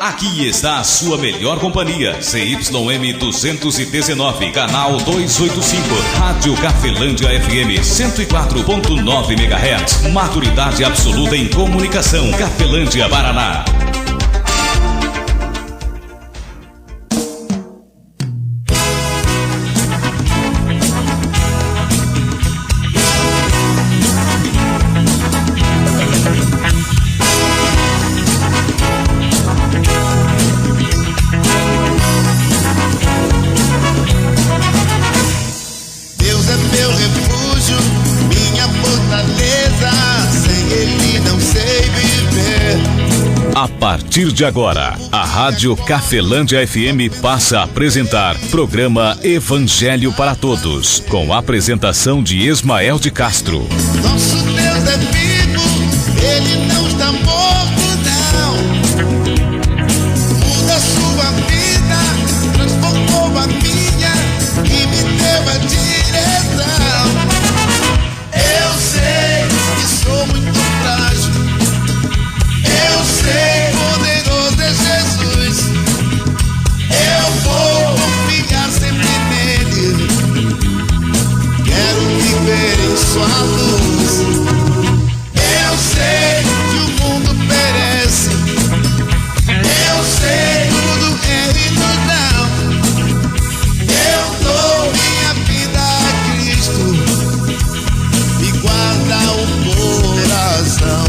Aqui está a sua melhor companhia, CYM 219, canal 285, Rádio Cafelândia FM 104.9 MHz, maturidade absoluta em comunicação, Cafelândia, Paraná. A partir de agora, a Rádio Cafelândia FM passa a apresentar programa Evangelho para Todos, com a apresentação de Ismael de Castro. Nosso Deus é vivo, Ele não está morto, não. Muda sua vida, transformou a minha e me deu a direção. Eu sei que sou muito frágil. Eu sei, poderoso é Jesus. Eu vou confiar sempre nele. Quero viver em sua luz. Eu sei que o mundo perece. Eu sei, tudo é ilusão. Eu dou minha vida a Cristo e guarda o coração.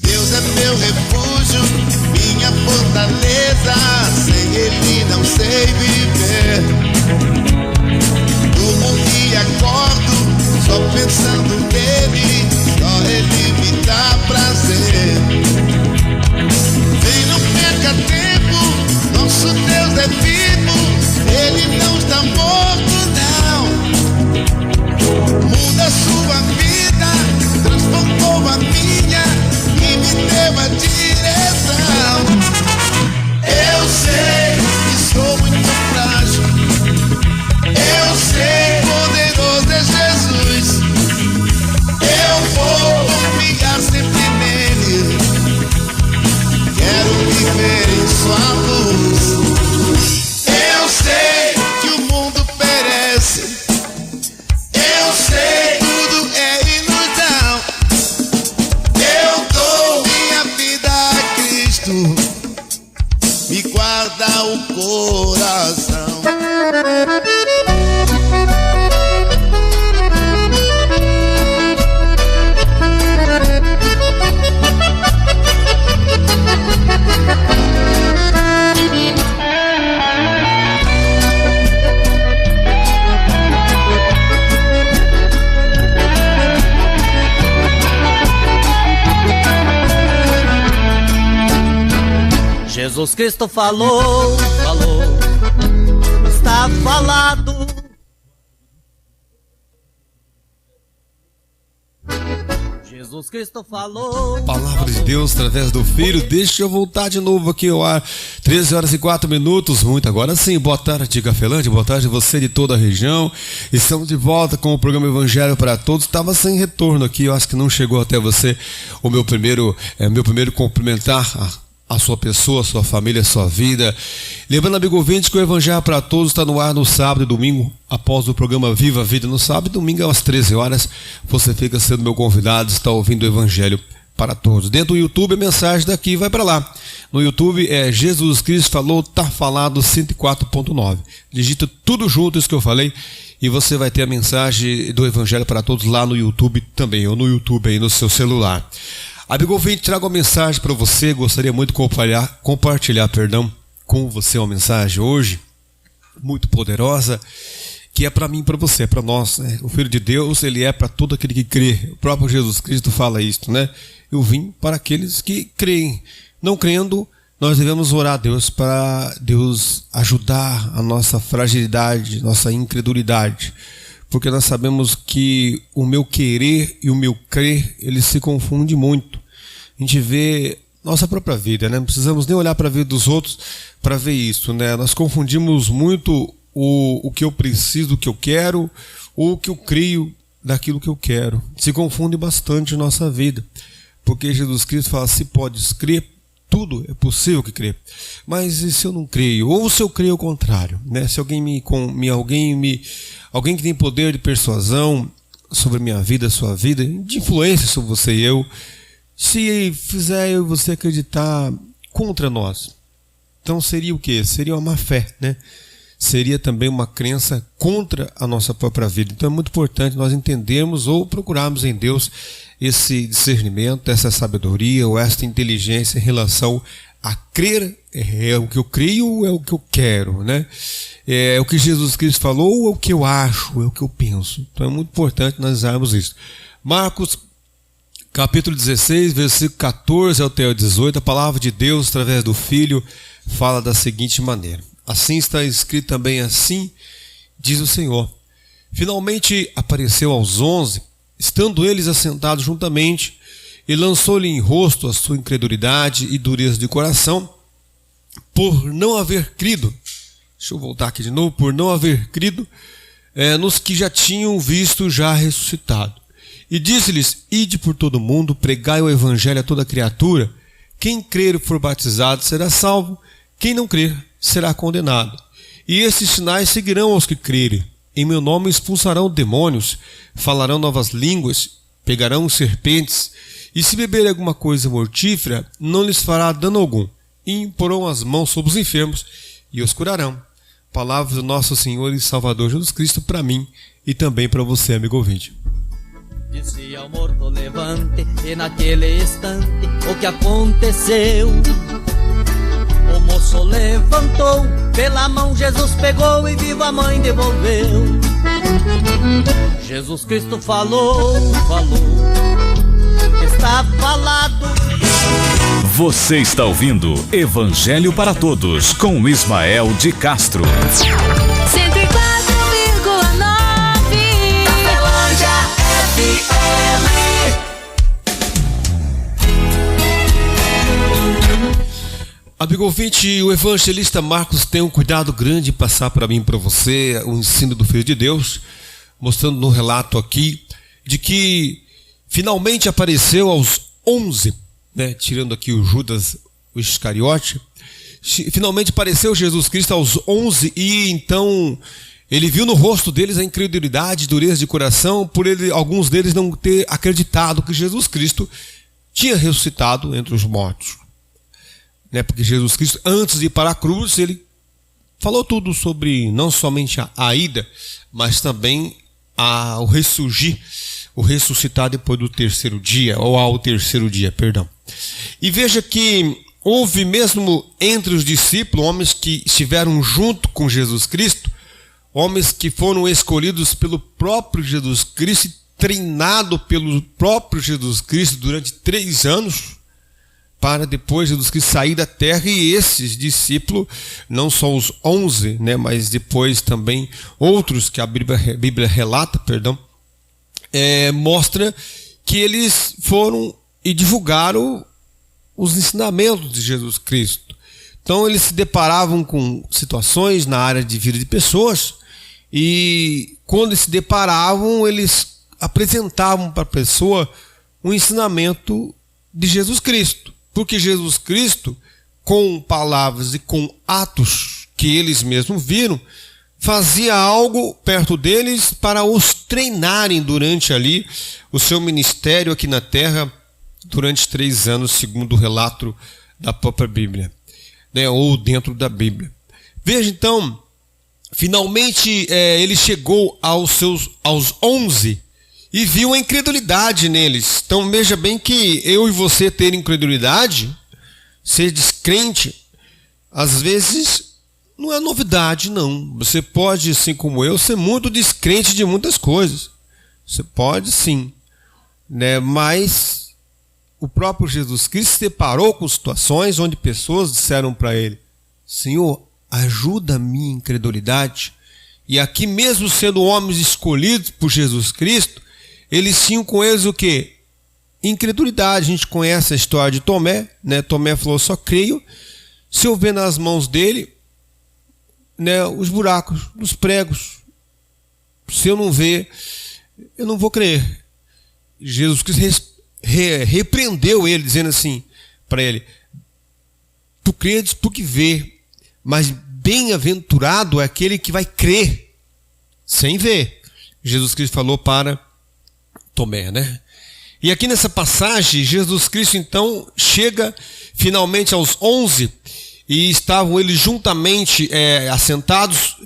Deus é meu refúgio, minha fortaleza, sem Ele não sei viver. Durmo e acordo, só pensando nele, só Ele me dá prazer. Vem, não perca tempo, nosso Deus é vivo, Ele não está morto, não. Muda sua vida, transformou a minha e me deu a direção. Eu sei que sou muito frágil. Eu sei, poderoso é Jesus. Eu vou confiar sempre nele. Quero viver em sua luz. Eu sei que o mundo perece. Eu sei, tudo é ilusão. Eu dou minha vida a Cristo, me guarda o coração. Jesus Cristo falou, está falado. Jesus Cristo falou. Palavra de Deus através do Filho. Deixa eu voltar de novo aqui ao ar. 13 horas e 4 minutos. Muito agora sim. Boa tarde, Cafelândia. Boa tarde você de toda a região. Estamos de volta com o programa Evangelho para Todos. Estava sem retorno aqui. Eu acho que não chegou até você o meu primeiro cumprimentar a sua pessoa, a sua família, a sua vida. Lembrando, amigo ouvinte, que o Evangelho para Todos está no ar no sábado e domingo, após o programa Viva a Vida. No sábado e domingo, às 13 horas, você fica sendo meu convidado, está ouvindo o Evangelho para Todos. Dentro do YouTube, a mensagem daqui vai para lá. No YouTube é Jesus Cristo Falou, tá falado 104.9. Digita tudo junto isso que eu falei e você vai ter a mensagem do Evangelho para Todos lá no YouTube também, ou no YouTube aí no seu celular. Amigo ouvinte, trago uma mensagem para você. Gostaria muito de compartilhar com você uma mensagem hoje muito poderosa, que é para mim e para você, é para nós, né? O Filho de Deus, ele é para todo aquele que crê. O próprio Jesus Cristo fala isso, né? Eu vim para aqueles que creem. Não crendo, nós devemos orar a Deus para Deus ajudar a nossa fragilidade, nossa incredulidade. Porque nós sabemos que o meu querer e o meu crer, eles se confundem muito. A gente vê nossa própria vida, né? Não precisamos nem olhar para a vida dos outros para ver isso, né? Nós confundimos muito o que eu preciso, o que eu quero, ou o que eu creio daquilo que eu quero. Se confunde bastante a nossa vida. Porque Jesus Cristo fala, se podes crer, tu tudo é possível que crer. Mas e se eu não creio? Ou se eu creio ao contrário, né? Se alguém alguém que tem poder de persuasão sobre a minha vida, a sua vida, de influência sobre você e eu, se fizer eu e você acreditar contra nós, então seria o quê? Seria uma má fé, né? Seria também uma crença contra a nossa própria vida. Então é muito importante nós entendermos ou procurarmos em Deus esse discernimento, essa sabedoria ou essa inteligência em relação a crer. É o que eu creio ou é o que eu quero, né? É o que Jesus Cristo falou ou é o que eu acho, é o que eu penso. Então é muito importante analisarmos isso. Marcos capítulo 16, versículo 14 até o 18, a palavra de Deus através do Filho fala da seguinte maneira: assim está escrito também, assim diz o Senhor. Finalmente apareceu aos 11, estando eles assentados juntamente, e lançou-lhe em rosto a sua incredulidade e dureza de coração, por não haver crido. Deixa eu voltar aqui de novo. Por não haver crido nos que já tinham visto já ressuscitado. E disse-lhes: ide por todo o mundo, pregai o evangelho a toda criatura. Quem crer e for batizado será salvo, quem não crer será condenado. E esses sinais seguirão aos que crerem. Em meu nome expulsarão demônios, falarão novas línguas, pegarão serpentes, e se beberem alguma coisa mortífera, não lhes fará dano algum. E imporão as mãos sobre os enfermos e os curarão. Palavras do nosso Senhor e Salvador Jesus Cristo para mim e também para você, amigo ouvinte. Disse ao morto levante, e naquele instante o que aconteceu? O moço levantou, pela mão Jesus pegou e viva a mãe devolveu. Jesus Cristo falou, está falado. Você está ouvindo Evangelho para Todos com Ismael de Castro. 104,9 Cafelândia FM. Amigo ouvinte, o evangelista Marcos tem um cuidado grande em passar para mim e para você o ensino do Filho de Deus, mostrando no relato aqui de que finalmente apareceu aos 11, né, tirando aqui o Judas, o Iscariote, finalmente apareceu Jesus Cristo aos 11 e então ele viu no rosto deles a incredulidade, dureza de coração, por alguns deles não ter acreditado que Jesus Cristo tinha ressuscitado entre os mortos. Né, porque Jesus Cristo, antes de ir para a cruz, ele falou tudo sobre não somente a ida, mas também o ressurgir, o ressuscitar depois do terceiro dia, ou ao terceiro dia, perdão. E veja que houve mesmo entre os discípulos, homens que estiveram junto com Jesus Cristo, homens que foram escolhidos pelo próprio Jesus Cristo, treinado pelo próprio Jesus Cristo durante 3 anos, para depois Jesus Cristo sair da terra. E esses discípulos, não só os 11, né, mas depois também outros que a Bíblia relata, mostra que eles foram e divulgaram os ensinamentos de Jesus Cristo. Então eles se deparavam com situações na área de vida de pessoas e quando se deparavam, eles apresentavam para a pessoa um ensinamento de Jesus Cristo. Porque Jesus Cristo, com palavras e com atos que eles mesmos viram, fazia algo perto deles para os treinarem durante ali o seu ministério aqui na terra durante 3 anos, segundo o relato da própria Bíblia, né, ou dentro da Bíblia. Veja então, finalmente ele chegou aos 11 e viu a incredulidade neles. Então veja bem que eu e você ter incredulidade, ser descrente, às vezes não é novidade, não. Você pode, assim como eu, ser muito descrente de muitas coisas. Você pode sim, né? Mas o próprio Jesus Cristo se deparou com situações onde pessoas disseram para ele: Senhor, ajuda a minha incredulidade. E aqui mesmo sendo homens escolhidos por Jesus Cristo, eles tinham com eles o quê? Incredulidade. A gente conhece a história de Tomé, né? Tomé falou: só creio se eu ver nas mãos dele, né, os buracos dos pregos. Se eu não ver, eu não vou crer. Jesus Cristo repreendeu ele, dizendo assim para ele: tu credes porque vê, mas bem-aventurado é aquele que vai crer sem ver. Jesus Cristo falou para Tomé, né? E aqui nessa passagem, Jesus Cristo então chega finalmente aos 11 e estavam eles juntamente assentados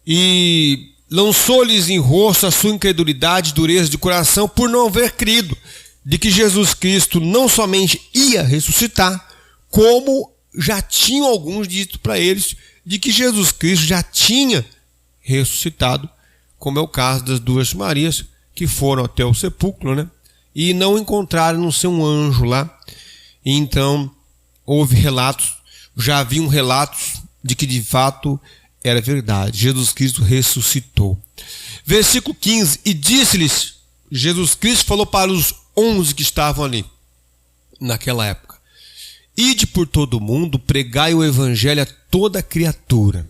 e lançou-lhes em rosto a sua incredulidade e dureza de coração por não haver crido de que Jesus Cristo não somente ia ressuscitar, como já tinham alguns dito para eles de que Jesus Cristo já tinha ressuscitado, como é o caso das duas Marias que foram até o sepulcro, né? E não encontraram no seu um anjo lá. E então houve relatos, já haviam relatos de que de fato era verdade. Jesus Cristo ressuscitou. Versículo 15. E disse-lhes, Jesus Cristo falou para os 11 que estavam ali naquela época: ide por todo o mundo, pregai o evangelho a toda criatura.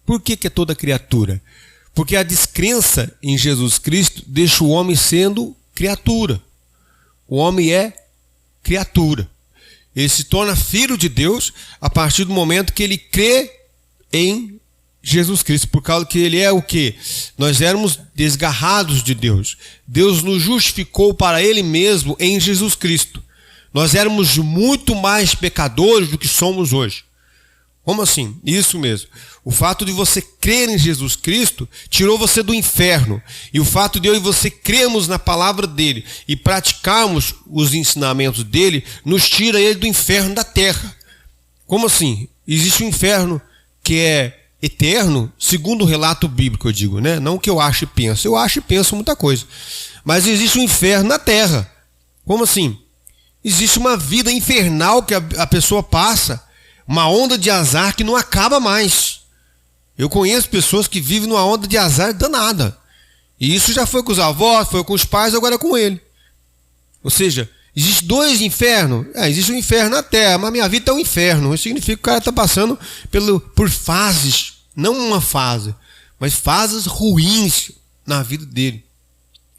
Por que é toda criatura? Porque a descrença em Jesus Cristo deixa o homem sendo criatura. O homem é criatura. Ele se torna filho de Deus a partir do momento que ele crê em Jesus Cristo, por causa que ele é o quê? Nós éramos desgarrados de Deus. Deus nos justificou para ele mesmo em Jesus Cristo. Nós éramos muito mais pecadores do que somos hoje. Como assim? Isso mesmo. O fato de você crer em Jesus Cristo tirou você do inferno. E o fato de eu e você crermos na palavra dele e praticarmos os ensinamentos dele nos tira ele do inferno da terra. Como assim? Existe um inferno que é eterno, segundo o relato bíblico, eu digo, né? Não que eu ache e penso. Eu acho e penso muita coisa. Mas existe um inferno na terra. Como assim? Existe uma vida infernal que a pessoa passa, uma onda de azar que não acaba mais. Eu conheço pessoas que vivem numa onda de azar danada. E isso já foi com os avós, foi com os pais, agora é com ele. Ou seja, existe dois infernos. Existe um inferno na terra, mas minha vida é um inferno. Isso significa que o cara está passando por fases, não uma fase, mas fases ruins na vida dele.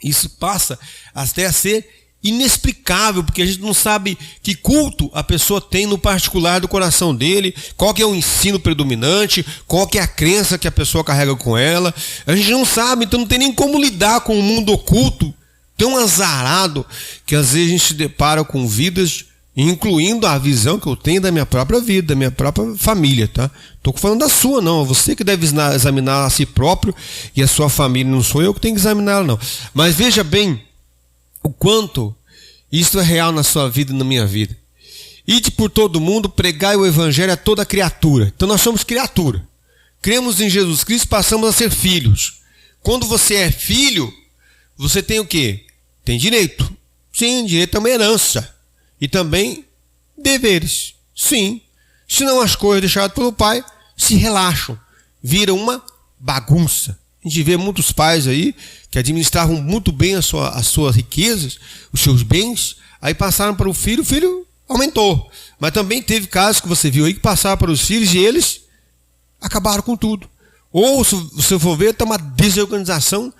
Isso passa até a ser inexplicável, porque a gente não sabe que culto a pessoa tem no particular do coração dele, qual que é o ensino predominante, qual que é a crença que a pessoa carrega com ela. A gente não sabe, então não tem nem como lidar com o mundo oculto tão azarado que às vezes a gente se depara com vidas, incluindo a visão que eu tenho da minha própria vida, da minha própria família, tá? Estou falando da sua, não. Você que deve examinar a si próprio e a sua família, não sou eu que tenho que examiná-la, não. Mas veja bem o quanto isso é real na sua vida e na minha vida. Ide por todo mundo, pregai o evangelho a toda criatura. Então nós somos criatura. Cremos em Jesus Cristo, passamos a ser filhos. Quando você é filho, você tem o quê? Tem direito. Sim, direito é uma herança. E também deveres. Sim. Senão as coisas deixadas pelo pai se relaxam. Viram uma bagunça. A gente vê muitos pais aí que administravam muito bem as suas riquezas, os seus bens, aí passaram para o filho aumentou. Mas também teve casos que você viu aí que passaram para os filhos e eles acabaram com tudo. Ou, se você for ver, está uma desorganização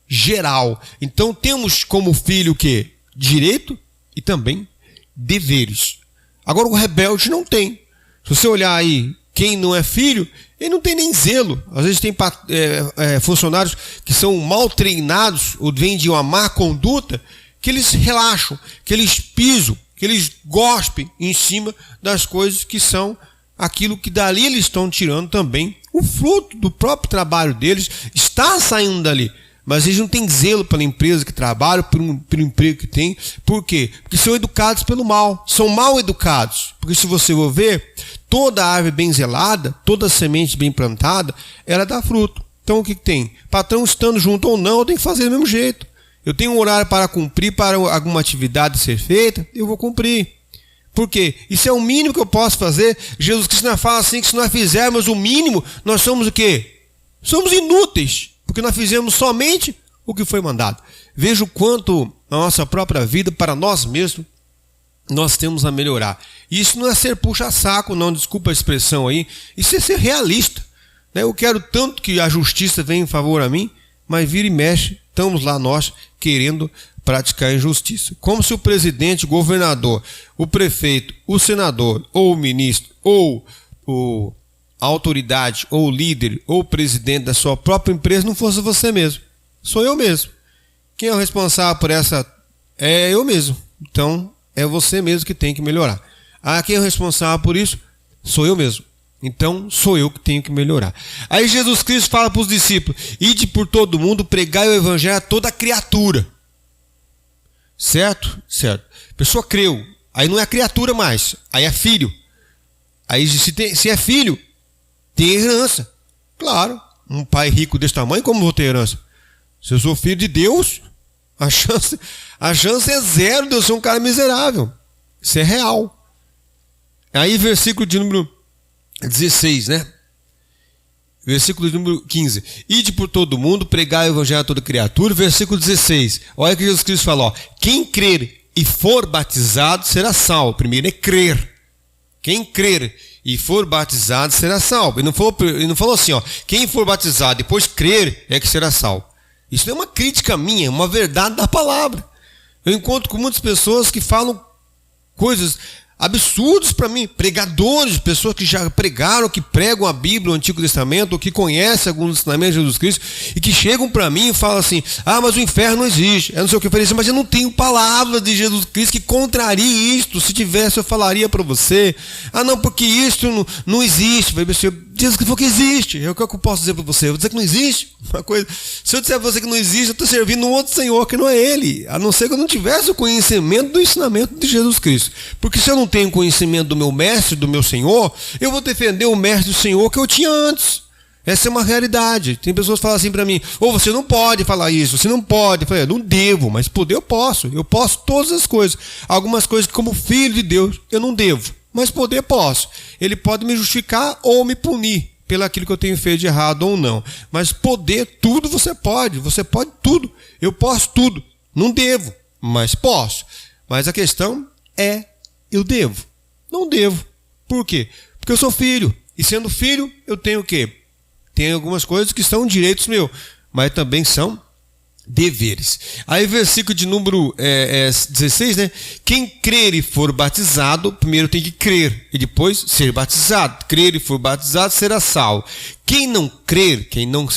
geral. Então temos como filho o quê? Direito e também deveres. Agora o rebelde não tem. Se você olhar aí, quem não é filho, ele não tem nem zelo. Às vezes tem funcionários que são mal treinados ou vêm de uma má conduta, que eles relaxam, que eles pisam, que eles gospem em cima das coisas que são aquilo que dali eles estão tirando também. O fruto do próprio trabalho deles está saindo dali. Mas eles não têm zelo pela empresa que trabalham, pelo emprego que tem. Por quê? Porque são educados pelo mal. São mal educados. Porque se você for ver, toda árvore bem zelada, toda semente bem plantada, ela dá fruto. Então o que tem? Patrão estando junto ou não, eu tenho que fazer do mesmo jeito. Eu tenho um horário para cumprir, para alguma atividade ser feita, eu vou cumprir. Por quê? Isso é o mínimo que eu posso fazer. Jesus Cristo não fala assim que se nós fizermos o mínimo, nós somos o quê? Somos inúteis. Porque nós fizemos somente o que foi mandado. Veja o quanto na nossa própria vida, para nós mesmos, nós temos a melhorar. Isso não é ser puxa-saco, não, desculpa a expressão aí. Isso é ser realista. Eu quero tanto que a justiça venha em favor a mim, mas vira e mexe, estamos lá nós querendo praticar a injustiça. Como se o presidente, o governador, o prefeito, o senador, ou o ministro, ou a autoridade, ou o líder, ou o presidente da sua própria empresa não fosse você mesmo. Sou eu mesmo. Quem é o responsável por essa? É eu mesmo. Então, é você mesmo que tem que melhorar. Quem é o responsável por isso? Sou eu mesmo. Então, sou eu que tenho que melhorar. Aí Jesus Cristo fala para os discípulos: ide por todo mundo, pregai o evangelho a toda criatura. Certo? Certo. A pessoa creu. Aí não é criatura mais. Aí é filho. Aí se é filho, tem herança. Claro. Um pai rico desse tamanho, como vou ter herança? Se eu sou filho de Deus, a chance é zero de eu ser um cara miserável. Isso é real. Aí versículo de número 16, né? Versículo de número 15. Ide por todo mundo, pregai o evangelho a toda criatura. Versículo 16. Olha que Jesus Cristo falou: quem crer e for batizado será salvo. Primeiro é crer. Quem crer e for batizado será salvo. Ele não falou assim, ó, quem for batizado e depois crer é que será salvo. Isso não é uma crítica minha, é uma verdade da palavra. Eu encontro com muitas pessoas que falam coisas absurdos para mim, pregadores, pessoas que já pregaram, que pregam a Bíblia, o Antigo Testamento, ou que conhecem alguns ensinamentos de Jesus Cristo, e que chegam para mim e falam assim: mas o inferno não existe, eu não sei o que eu falei assim, mas eu não tenho palavra de Jesus Cristo que contrarie isto. Se tivesse eu falaria para você. Não, porque isto não existe. Jesus Cristo falou que existe. O que eu posso dizer para você? Eu vou dizer que não existe uma coisa. Se eu disser para você que não existe, eu estou servindo um outro Senhor que não é Ele, a não ser que eu não tivesse o conhecimento do ensinamento de Jesus Cristo. Porque se eu não tenho conhecimento do meu mestre, do meu Senhor, eu vou defender o mestre do Senhor que eu tinha antes. Essa é uma realidade. Tem pessoas que falam assim para mim: você não pode falar isso, você não pode. Eu falei: eu não devo, mas poder eu posso todas as coisas. Algumas coisas que, como filho de Deus, eu não devo, mas poder posso. Ele pode me justificar ou me punir pelo aquilo que eu tenho feito de errado ou não. Mas poder, tudo você pode tudo. Eu posso tudo. Não devo, mas posso. Mas a questão é: eu devo? Não devo. Por quê? Porque eu sou filho. E sendo filho, eu tenho o quê? Tem algumas coisas que são direitos meus, mas também são deveres. Aí versículo de número 16, né? Quem crer e for batizado, primeiro tem que crer e depois ser batizado. Crer e for batizado será salvo. Quem não crer, quem não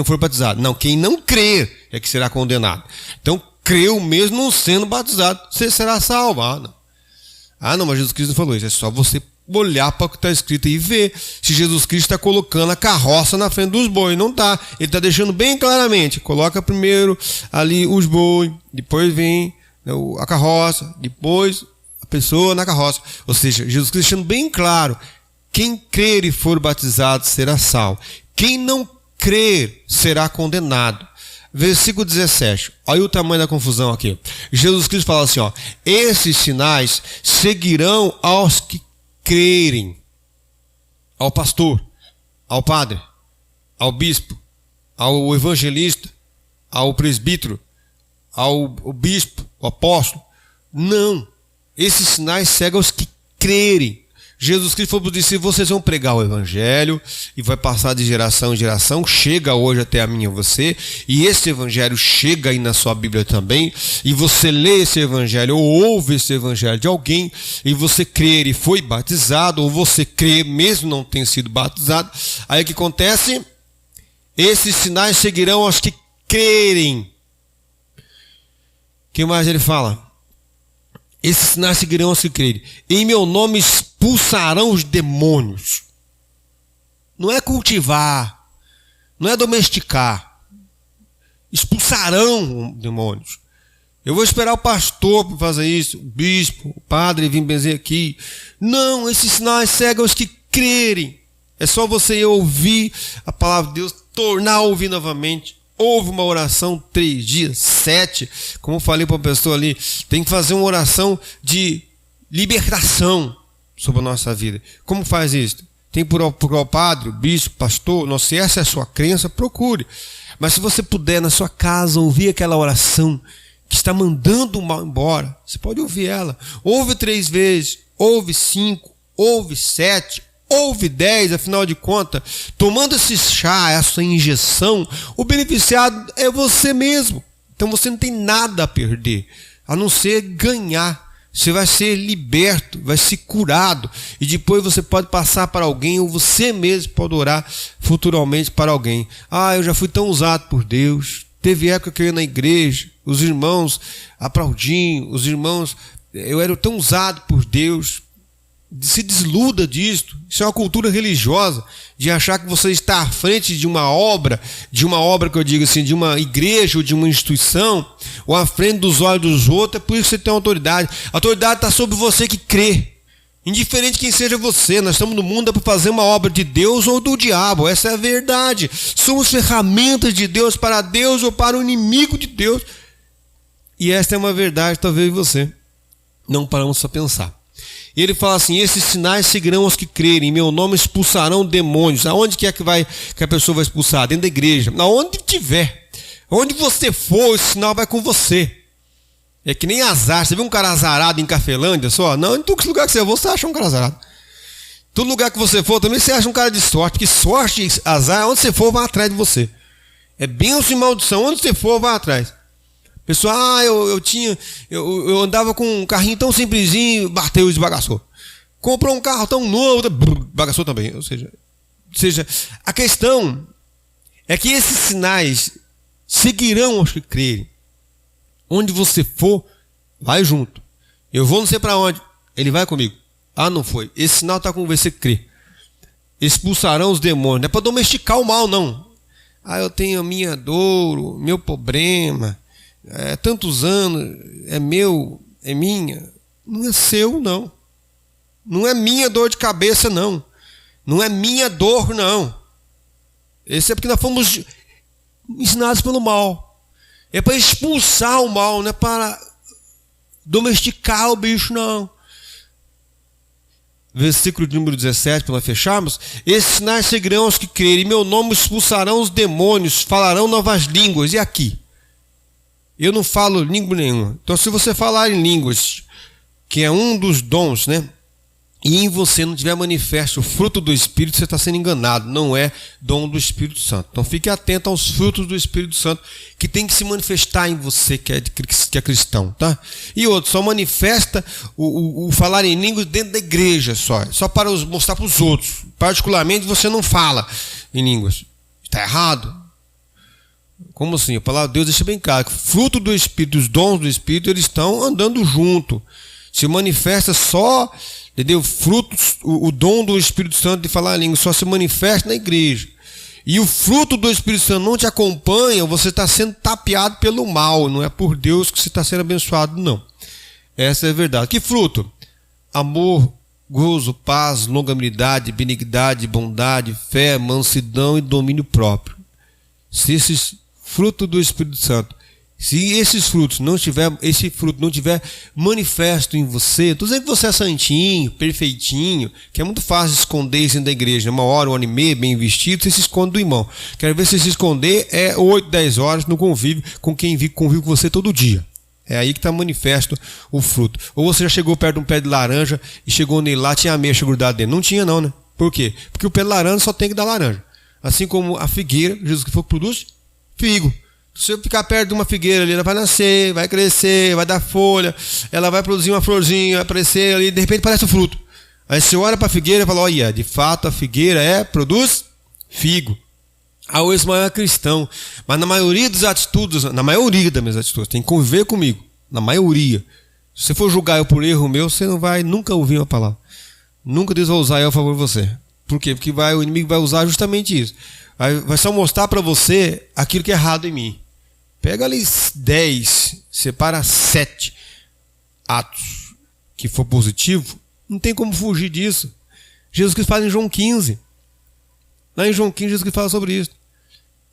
for batizado, quem não crer é que será condenado. Então, creu mesmo não sendo batizado, você será salvo. Não, mas Jesus Cristo não falou isso. É só você olhar para o que está escrito e ver se Jesus Cristo está colocando a carroça na frente dos bois. Não está. Ele está deixando bem claramente: coloca primeiro ali os bois, depois vem a carroça, depois a pessoa na carroça. Ou seja, Jesus Cristo deixando bem claro: quem crer e for batizado será salvo. Quem não crer será condenado. Versículo 17, olha o tamanho da confusão aqui. Jesus Cristo fala assim: esses sinais seguirão aos que crerem. Ao pastor, ao padre, ao bispo, ao evangelista, ao presbítero, ao bispo, ao apóstolo. Não, esses sinais seguem aos que crerem. Jesus Cristo falou para os discípulos: vocês vão pregar o evangelho e vai passar de geração em geração, chega hoje até a mim e você, e esse evangelho chega aí na sua Bíblia também, e você lê esse evangelho ou ouve esse evangelho de alguém, e você crer e foi batizado, ou você crê mesmo não tendo sido batizado. Aí o que acontece? Esses sinais seguirão aos que crerem. O que mais ele fala? Esses sinais seguirão aos que crerem. Em meu nome expulsarão os demônios. Não é cultivar, não é domesticar. Expulsarão demônios. Eu vou esperar o pastor para fazer isso, o bispo, o padre vir benzer aqui. Não, esses sinais seguem aos que crerem. É só você ouvir a palavra de Deus, tornar a ouvir novamente. Houve uma oração 3 dias, 7, como eu falei para a pessoa ali, tem que fazer uma oração de libertação sobre a nossa vida. Como faz isso? Tem por o padre, o bispo, pastor, não sei, essa é a sua crença, procure. Mas se você puder na sua casa ouvir aquela oração que está mandando o mal embora, você pode ouvir ela. Ouve 3 vezes, ouve 5, ouve 7, ouve 10, afinal de contas, tomando esse chá, essa injeção, o beneficiado é você mesmo. Então você não tem nada a perder, a não ser ganhar. Você vai ser liberto, vai ser curado. E depois você pode passar para alguém, ou você mesmo pode orar futuramente para alguém. Eu já fui tão usado por Deus. Teve época que eu ia na igreja, os irmãos aplaudiam, os irmãos, eu era tão usado por Deus. Se desluda disto. Isso é uma cultura religiosa, de achar que você está à frente de uma obra que eu digo assim, de uma igreja ou de uma instituição, ou à frente dos olhos dos outros. É por isso que você tem autoridade. A autoridade está sobre você que crê, indiferente de quem seja você. Nós estamos no mundo para fazer uma obra de Deus ou do diabo. Essa é a verdade. Somos ferramentas de Deus para Deus ou para o inimigo de Deus. E esta é uma verdade, talvez você não paramos para pensar. E ele fala assim: esses sinais seguirão os que crerem, em meu nome expulsarão demônios. Aonde que a pessoa vai expulsar? Dentro da igreja. Aonde tiver. Onde você for, esse sinal vai com você. É que nem azar. Você viu um cara azarado em Cafelândia só? Não, em todo lugar que você for, você acha um cara azarado. Todo lugar que você for também você acha um cara de sorte. Porque sorte e azar, onde você for, vai atrás de você. É bênção e maldição. Onde você for, vai atrás. Pessoal, eu andava com um carrinho tão simplesinho, bateu e esbagaçou. Comprou um carro tão novo, bagaçou também. Ou seja, a questão é que esses sinais seguirão os que crerem. Onde você for, vai junto. Eu vou não sei para onde, ele vai comigo. Não foi. Esse sinal está com você que crê. Expulsarão os demônios. Não é para domesticar o mal, não. Eu tenho a minha dor, o meu problema. Tantos anos, é meu, é minha. Não é seu, não. Não é minha dor de cabeça, não. Não é minha dor, não. Esse é porque nós fomos ensinados pelo mal. É para expulsar o mal, não é para domesticar o bicho, não. Versículo número 17, para nós fecharmos. Esses sinais seguirão os que crerem, em meu nome expulsarão os demônios, falarão novas línguas. E aqui? Eu não falo língua nenhuma. Então, se você falar em línguas, que é um dos dons, né? E em você não tiver manifesto o fruto do Espírito, você está sendo enganado. Não é dom do Espírito Santo. Então, fique atento aos frutos do Espírito Santo, que tem que se manifestar em você, que é cristão, tá? E outro, só manifesta o falar em línguas dentro da igreja, só para mostrar para os outros. Particularmente, você não fala em línguas. Está errado. Como assim? A palavra de Deus deixa bem claro que o fruto do Espírito, os dons do Espírito, eles estão andando junto. Se manifesta só, entendeu? Frutos, o dom do Espírito Santo de falar a língua só se manifesta na igreja. E o fruto do Espírito Santo não te acompanha, você está sendo tapeado pelo mal. Não é por Deus que você está sendo abençoado, não. Essa é a verdade. Que fruto? Amor, gozo, paz, longanimidade, benignidade, bondade, fé, mansidão e domínio próprio. Se esses frutos do Espírito Santo, se esse fruto não tiver manifesto em você, estou dizendo que você é santinho, perfeitinho, que é muito fácil esconder isso dentro da igreja, uma hora, 1h30, bem vestido, você se esconde do irmão. Quero ver se esconder 8, 10 horas no convívio com quem convive com você todo dia. É aí que está manifesto o fruto. Ou você já chegou perto de um pé de laranja e chegou nele lá, tinha ameixa grudada dentro. Não tinha não, né? Por quê? Porque o pé de laranja só tem que dar laranja. Assim como a figueira, Jesus que produz figo. Se você ficar perto de uma figueira ali, ela vai nascer, vai crescer, vai dar folha, ela vai produzir uma florzinha, vai aparecer ali, de repente parece o fruto. Aí você olha para a figueira e fala: olha, de fato a figueira produz figo. O Ismael é cristão, mas na maioria das atitudes, na maioria das minhas atitudes, tem que conviver comigo, na maioria. Se você for julgar eu por erro meu, você não vai nunca ouvir uma palavra. Nunca Deus vai usar eu a favor de você. Por quê? Porque o inimigo vai usar justamente isso. Vai só mostrar para você aquilo que é errado em mim. Pega ali 10, separa 7 atos que for positivo, não tem como fugir disso. Jesus Cristo fala em João 15. Lá em João 15, Jesus Cristo fala sobre isso.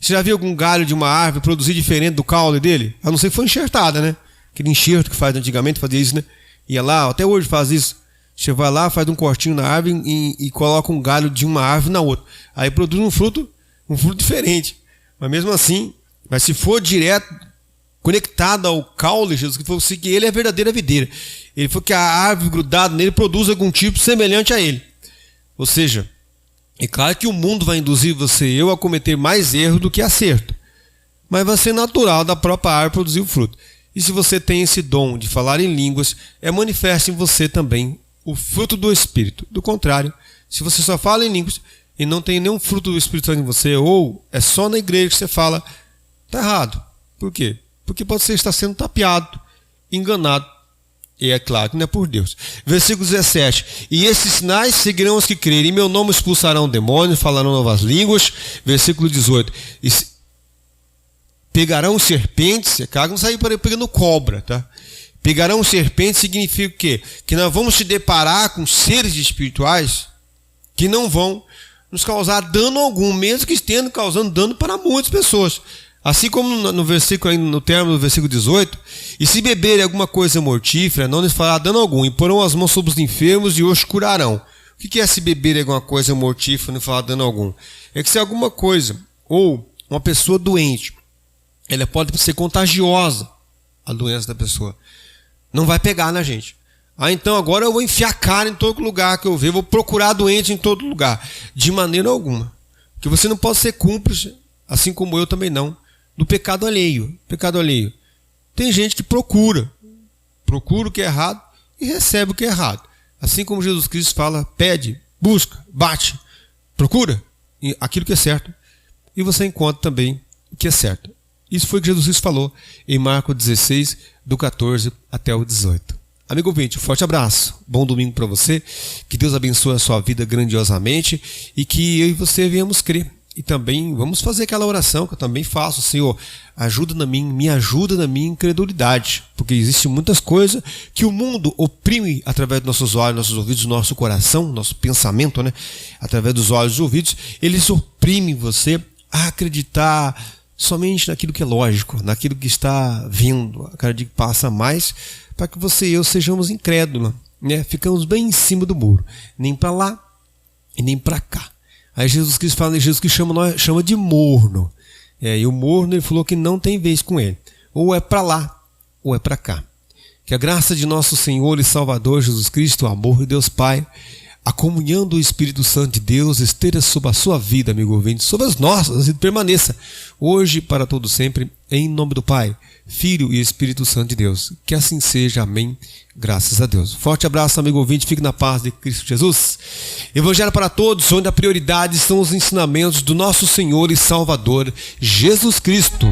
Você já viu algum galho de uma árvore produzir diferente do caule dele? A não ser que foi enxertada, né? Aquele enxerto que faz antigamente, fazia isso, né? Ia lá, até hoje faz isso. Você vai lá, faz um cortinho na árvore e coloca um galho de uma árvore na outra. Aí produz um fruto diferente. Mas mesmo assim, mas se for direto, conectado ao caule, Jesus que falou assim, que ele é a verdadeira videira. Ele falou que a árvore grudada nele produz algum tipo semelhante a ele. Ou seja, é claro que o mundo vai induzir você e eu a cometer mais erro do que acerto. mas vai ser natural da própria árvore produzir o fruto. E se você tem esse dom de falar em línguas, manifesta em você também o fruto do Espírito. Do contrário, se você só fala em línguas e não tem nenhum fruto do Espírito Santo em você, ou é só na igreja que você fala, está errado. Por quê? Porque pode ser estar sendo tapeado, enganado. E é claro que não é por Deus. Versículo 17. E esses sinais seguirão os que crerem. Em meu nome expulsarão demônios, falarão novas línguas. Versículo 18. E pegarão serpentes. Não sair pegando cobra, tá? Pegarão serpentes significa o quê? Que nós vamos se deparar com seres espirituais que não vão nos causar dano algum, mesmo que estejam causando dano para muitas pessoas. Assim como no versículo, no término do versículo 18, e se beberem alguma coisa mortífera, não lhes fará dano algum, e porão as mãos sobre os enfermos e os curarão. O que é se beberem alguma coisa mortífera e não fará dano algum? É que se alguma coisa, ou uma pessoa doente, ela pode ser contagiosa, a doença da pessoa, não vai pegar na gente. Então agora eu vou enfiar a cara em todo lugar que eu ver, vou procurar doente em todo lugar, de maneira alguma. Porque você não pode ser cúmplice, assim como eu também não, do pecado alheio. Pecado alheio. Tem gente que procura o que é errado e recebe o que é errado. Assim como Jesus Cristo fala, pede, busca, bate, procura aquilo que é certo e você encontra também o que é certo. Isso foi o que Jesus Cristo falou em Marcos 16, do 14 até o 18. Amigo ouvinte, um forte abraço, bom domingo para você, que Deus abençoe a sua vida grandiosamente e que eu e você venhamos crer. E também vamos fazer aquela oração que eu também faço, Senhor, me ajuda na minha incredulidade, porque existem muitas coisas que o mundo oprime através dos nossos olhos, nossos ouvidos, nosso coração, nosso pensamento, né? Através dos olhos e ouvidos, eles oprimem você a acreditar somente naquilo que é lógico, naquilo que está vindo, a cada dia que passa mais, para que você e eu sejamos incrédulos, né? Ficamos bem em cima do muro, nem para lá e nem para cá. Aí Jesus Cristo fala, Jesus que chama de morno. E o morno ele falou que não tem vez com ele. Ou é para lá, ou é para cá. Que a graça de nosso Senhor e Salvador Jesus Cristo, o amor de Deus Pai, a comunhão do Espírito Santo de Deus esteja sobre a sua vida, amigo ouvinte, sobre as nossas, e permaneça hoje para todo sempre, em nome do Pai, Filho e Espírito Santo de Deus. Que assim seja, amém. Graças a Deus. Forte abraço, amigo ouvinte, fique na paz de Cristo Jesus. Evangelho para todos, onde a prioridade são os ensinamentos do nosso Senhor e Salvador, Jesus Cristo.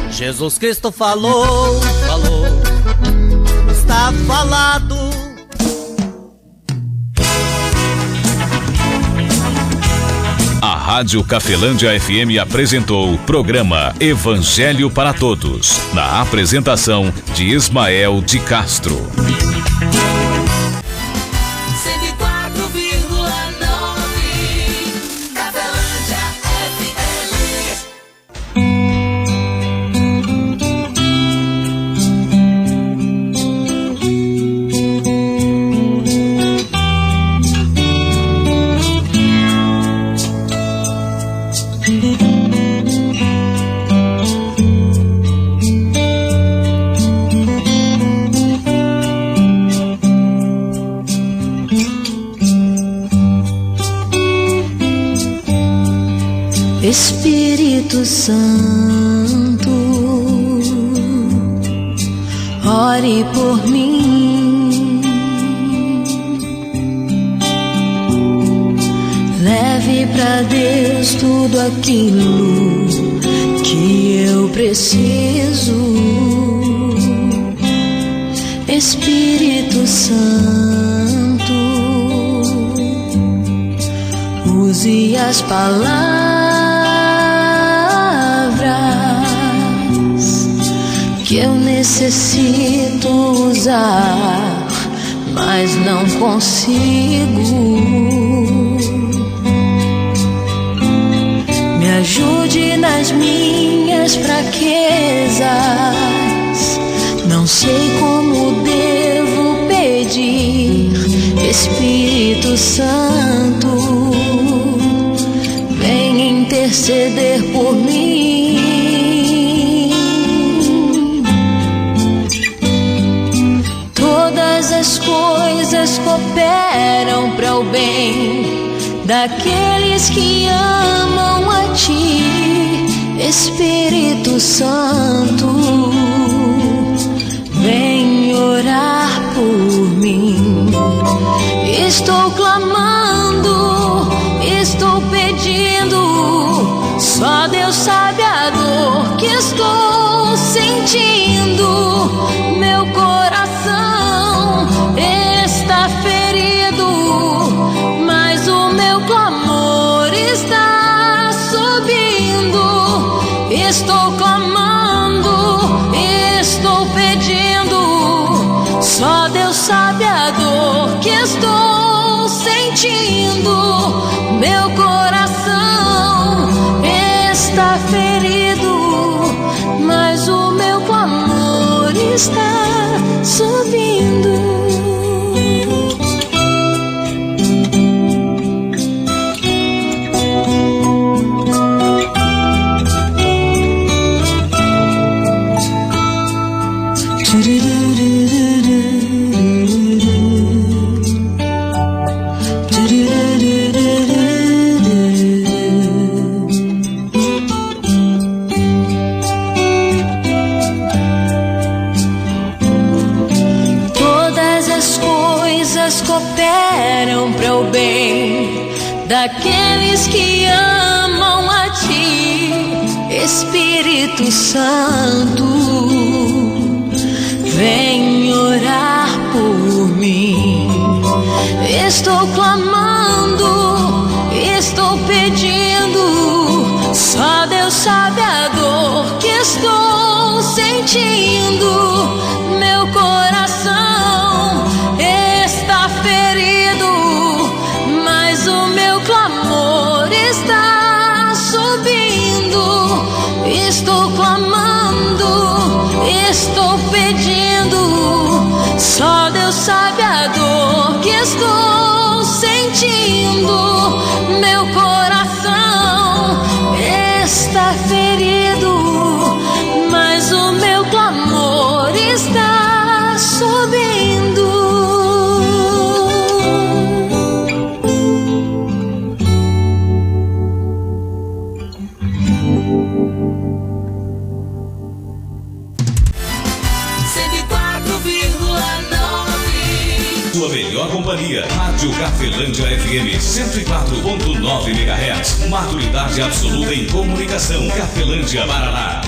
Jesus Cristo falou, está falado. A Rádio Cafelândia FM apresentou o programa Evangelho para Todos, na apresentação de Ismael de Castro. 104,9 Cafelândia FM. Espírito Santo, ore por mim, leve pra Deus tudo aquilo que eu preciso. Espírito Santo, use as palavras que eu necessito usar, mas não consigo. Me ajude nas minhas fraquezas, não sei como devo pedir. Espírito Santo, vem interceder por mim. Todas as coisas daqueles que amam a Ti, Espírito Santo, vem orar por mim. Estou clamando, estou pedindo, só Deus sabe a dor que estou sentindo. Meu coração está ferido, mas o meu clamor está subindo. Estou clamando, estou pedindo, só Deus sabe a dor que estou sentindo. Meu coração está ferido, mas o meu clamor está subindo. Cooperam para o bem daqueles que amam a Ti, Espírito Santo, vem orar por mim. Estou clamando, estou pedindo, só Deus sabe a dor que estou sentindo. Meu coração está ferido, mas o meu clamor está subindo. Estou clamando, estou pedindo, só Deus sabe a dor que estou sentindo. Meu coração está ferido, mas o meu clamor está subindo. Sua melhor companhia, Rádio Cafelândia FM 104.9 MHz. Maturidade absoluta em comunicação. Cafelândia, Paraná.